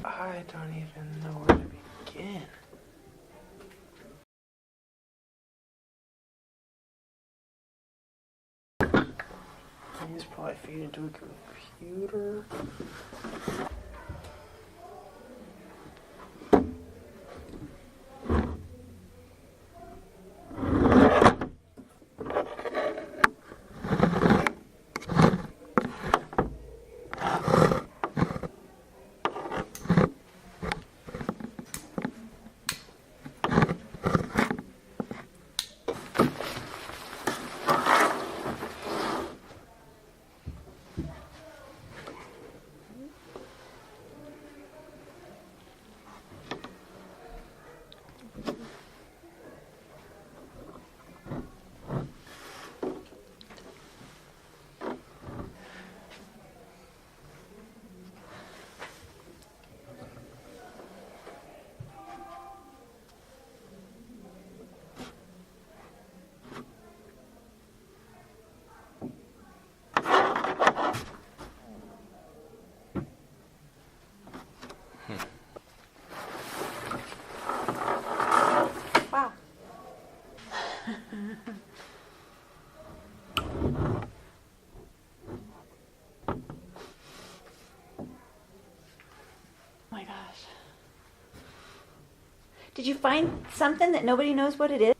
I don't even know where to begin. These probably feed into a computer. Wow. Oh my gosh. Did you find something that nobody knows what it is?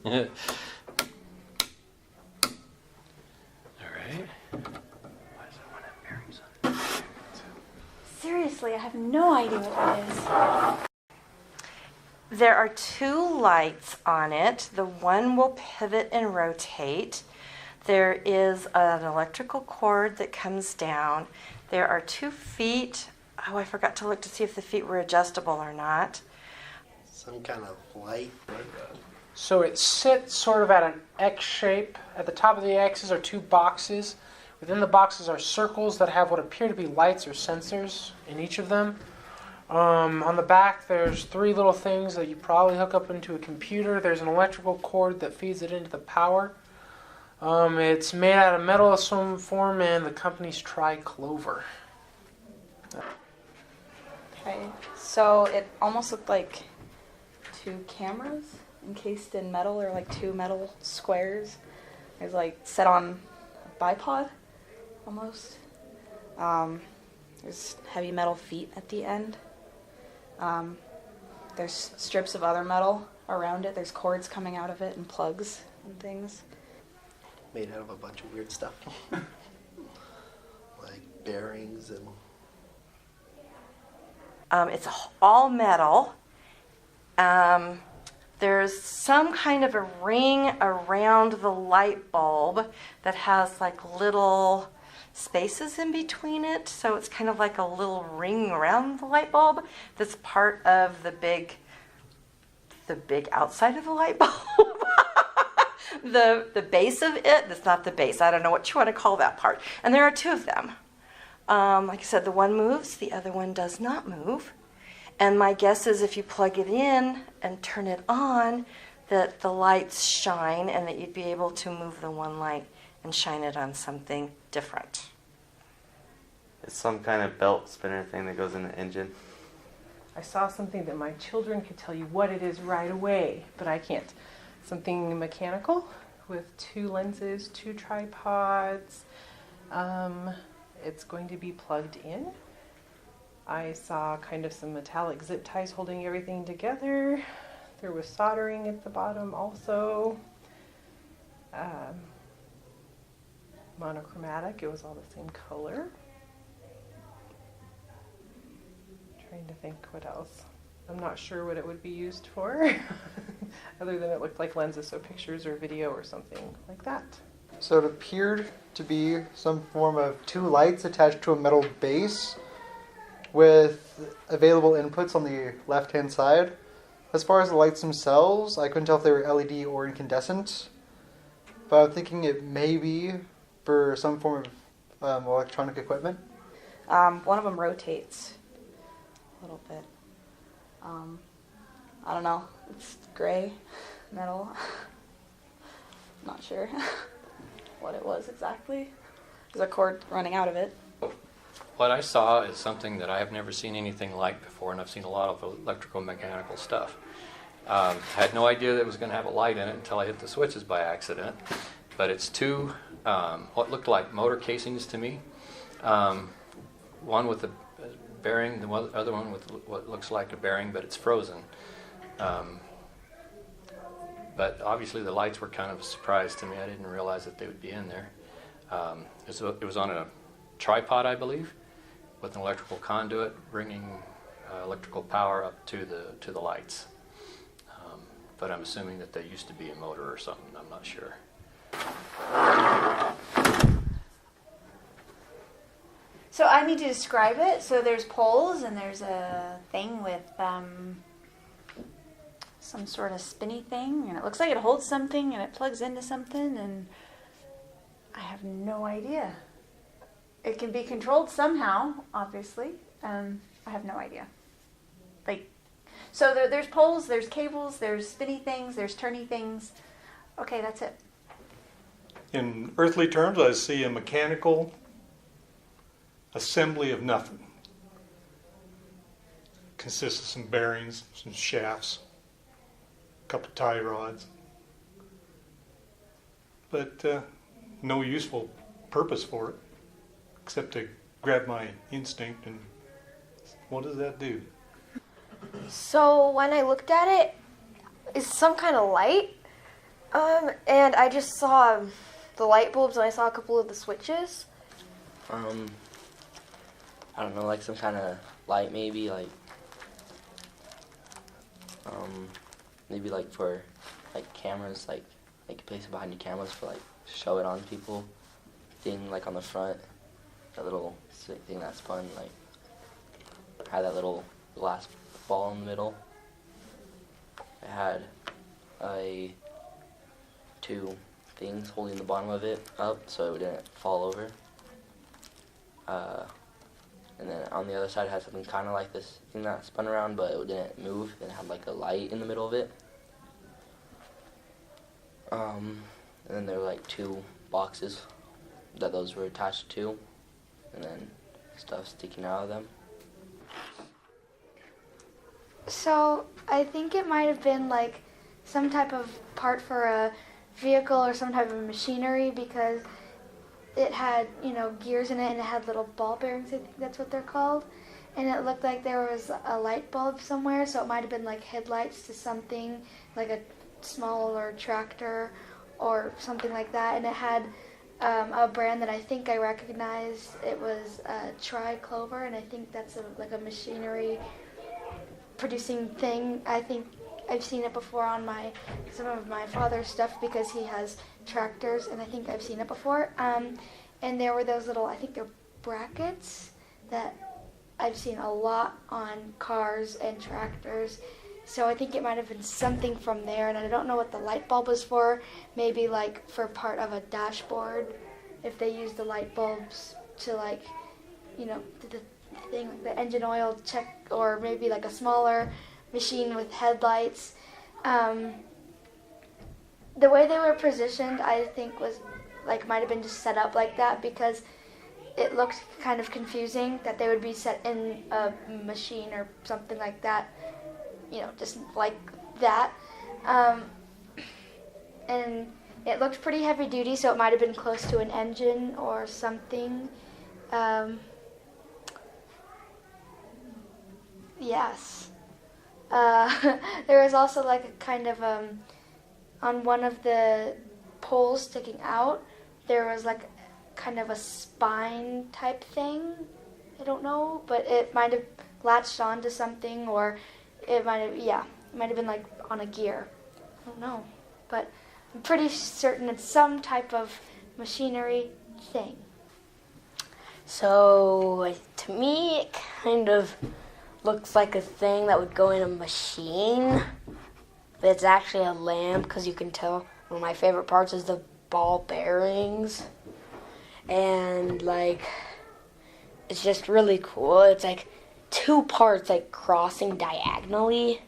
All right. Why does it want to have bearings on it? Seriously, I have no idea what that is. There are two lights on it. The one will pivot and rotate. There is an electrical cord that comes down. There are 2 feet. Oh, I forgot to look to see if the feet were adjustable or not. Some kind of light. So it sits sort of at an X shape. At the top of the X's are 2 boxes. Within the boxes are circles that have what appear to be lights or sensors in each of them. On the back, there's 3 little things that you probably hook up into a computer. There's an electrical cord that feeds it into the power. It's made out of metal of some form, and the company's Triclover. Okay, so it almost looked like 2 cameras encased in metal, or like 2 metal squares. It was like set on a bipod, almost. There's heavy metal feet at the end. There's strips of other metal around it. There's cords coming out of it and plugs and things. Made out of a bunch of weird stuff. Like bearings and It's all metal. There's some kind of a ring around the light bulb that has like little spaces in between it. So it's kind of like a little ring around the light bulb that's part of the big outside of the light bulb. the base of it, that's not the base. I don't know what you want to call that part. And there are two of them. Like I said, the one moves, the other one does not move. And my guess is if you plug it in and turn it on, that the lights shine and that you'd be able to move the one light and shine it on something different. It's some kind of belt spinner thing that goes in the engine. I saw something that my children could tell you what it is right away, but I can't. Something mechanical with 2 lenses, 2 tripods. It's going to be plugged in. I saw kind of some metallic zip ties holding everything together. There was soldering at the bottom also. Monochromatic, it was all the same color. Trying to think what else. I'm not sure what it would be used for, other than it looked like lenses, so pictures or video or something like that. So it appeared to be some form of 2 lights attached to a metal base with available inputs on the left-hand side. As far as the lights themselves, I couldn't tell if they were LED or incandescent, but I'm thinking it may be for some form of electronic equipment. One of them rotates a little bit. I don't know. It's gray metal. Not sure what it was exactly. There's a cord running out of it. What I saw is something that I have never seen anything like before, and I've seen a lot of electrical mechanical stuff. I had no idea that it was going to have a light in it until I hit the switches by accident. But it's 2 what looked like motor casings to me. One with a bearing, the other one with what looks like a bearing, but it's frozen. But obviously the lights were kind of a surprise to me. I didn't realize that they would be in there. It was on a tripod, I believe, with an electrical conduit bringing electrical power up to the lights. But I'm assuming that they used to be a motor or something. I'm not sure. So I need to describe it. So there's poles and there's a thing with some sort of spinny thing, and it looks like it holds something and it plugs into something, and I have no idea. It can be controlled somehow, obviously. I have no idea. So there's poles, there's cables, there's spinny things, there's turny things. Okay, that's it. In earthly terms, I see a mechanical assembly of nothing. Consists of some bearings, some shafts, a couple tie rods, but no useful purpose for it except to grab my instinct. And what does that do? So when I looked at it, it's some kind of light, and I just saw the light bulbs and I saw a couple of the switches. I don't know, like some kind of light maybe, like maybe like for like cameras, like you place it behind your cameras for like show it on people thing, like on the front, that little thing that spun, like had that little glass ball in the middle. It had 2 things holding the bottom of it up so it didn't fall over. And then on the other side it had something kind of like this thing that spun around, but it didn't move, and it had like a light in the middle of it. And then there were like 2 boxes that those were attached to, and then stuff sticking out of them. So I think it might have been like some type of part for a vehicle or some type of machinery, because it had, gears in it, and it had little ball bearings, I think that's what they're called. and it looked like there was a light bulb somewhere, so it might have been like headlights to something, like a smaller tractor or something like that. And it had a brand that I think I recognized. It was Tri-Clover, and I think that's like a machinery producing thing. I think I've seen it before on some of my father's stuff because he has tractors, and I think I've seen it before. And there were those little, I think they're brackets that I've seen a lot on cars and tractors. So I think it might have been something from there, and I don't know what the light bulb was for. Maybe like for part of a dashboard, if they use the light bulbs to like, do the thing like the engine oil check, or maybe like a smaller machine with headlights. The way they were positioned, I think was like might have been just set up like that because it looked kind of confusing that they would be set in a machine or something like that, just like that. And it looked pretty heavy duty, so it might have been close to an engine or something. Yes. There was also like a kind of, on one of the poles sticking out, there was like kind of a spine type thing. I don't know, but it might have latched onto something, or it might have been like on a gear. I don't know, but I'm pretty certain it's some type of machinery thing. So to me, it kind of looks like a thing that would go in a machine. But it's actually a lamp, because you can tell one of my favorite parts is the ball bearings. And like, it's just really cool. It's like two parts like crossing diagonally.